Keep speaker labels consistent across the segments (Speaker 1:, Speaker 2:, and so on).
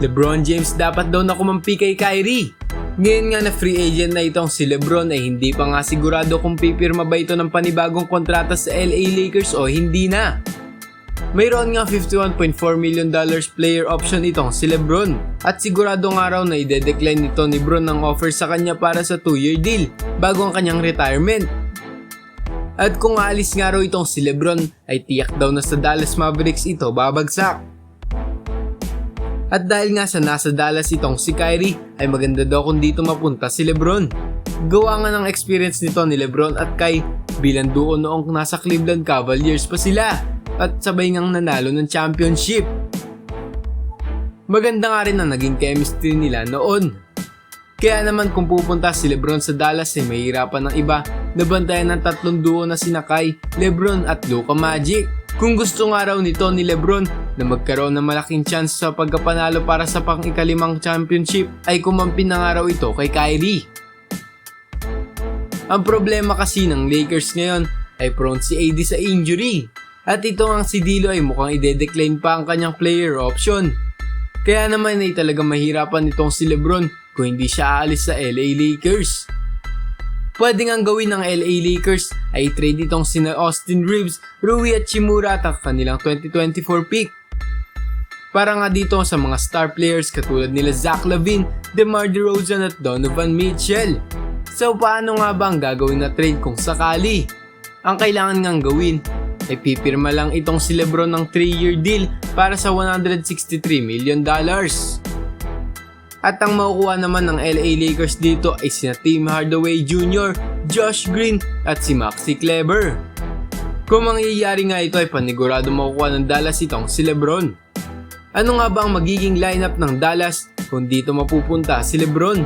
Speaker 1: LeBron James dapat daw na kumampi kay Kyrie. Ngayon nga na free agent na itong si LeBron ay hindi pa nga sigurado kung pipirma ba ito ng panibagong kontrata sa LA Lakers o hindi na. Mayroon nga $51.4 million player option itong si LeBron at sigurado nga raw na ide-decline nito ni Bron ang offer sa kanya para sa 2-year deal bago ang kanyang retirement. At kung aalis nga raw itong si LeBron ay tiyak daw na sa Dallas Mavericks ito babagsak. At dahil nga sa nasa Dallas itong si Kyrie ay maganda daw kung dito mapunta si LeBron. Gawa nga ng experience nito ni LeBron at Kai bilang duo noong nasa Cleveland Cavaliers pa sila at sabay ngang nanalo ng championship. Maganda nga rin ang naging chemistry nila noon. Kaya naman kung pupunta si LeBron sa Dallas ay mahirapan ng iba na bantayan ng tatlong duo na sina Kai, LeBron at Luka Magic. Kung gusto nga raw nito ni LeBron na magkaroon ng malaking chance sa pagkapanalo para sa pang-ikalimang championship ay kumampi na nga raw ito kay Kyrie. Ang problema kasi ng Lakers ngayon ay prone si AD sa injury at ito ang si D'Lo ay mukhang ide-decline pa ang kanyang player option. Kaya naman ay talagang mahirapan itong si LeBron kung hindi siya aalis sa LA Lakers. Pwede ngang gawin ng LA Lakers ay trade itong sina Austin Reeves, Rui Hachimura at ang kanilang 2024 pick. Para nga dito sa mga star players katulad nila Zach LaVine, DeMar DeRozan at Donovan Mitchell. So paano nga ba ang gagawin na trade kung sakali? Ang kailangan ngang gawin ay pipirma lang itong si LeBron ng 3-year deal para sa $163 million. At ang makukuha naman ng LA Lakers dito ay sina Tim Hardaway Jr., Josh Green at si Maxi Kleber. Kung mangyayari nga ito ay panigurado makukuha ng Dallas itong si LeBron. Ano nga ba ang magiging lineup ng Dallas kung dito mapupunta si LeBron?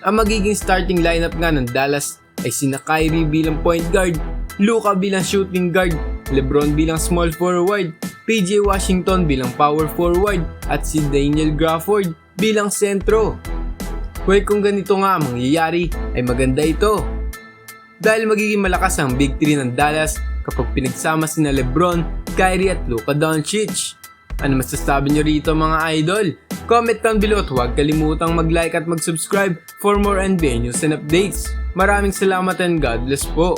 Speaker 1: Ang magiging starting lineup nga ng Dallas ay sina Kyrie bilang point guard, Luka bilang shooting guard, LeBron bilang small forward, PJ Washington bilang power forward at si Daniel Gafford bilang sentro. Well, kung ganito nga ang mangyayari ay maganda ito. Dahil magiging malakas ang Big 3 ng Dallas kapag pinagsama sina LeBron, Kyrie at Luka Doncic. Ano masasabi nyo rito mga idol? Comment down below at huwag kalimutang mag-like at mag-subscribe for more NBA news and updates. Maraming salamat and God bless po.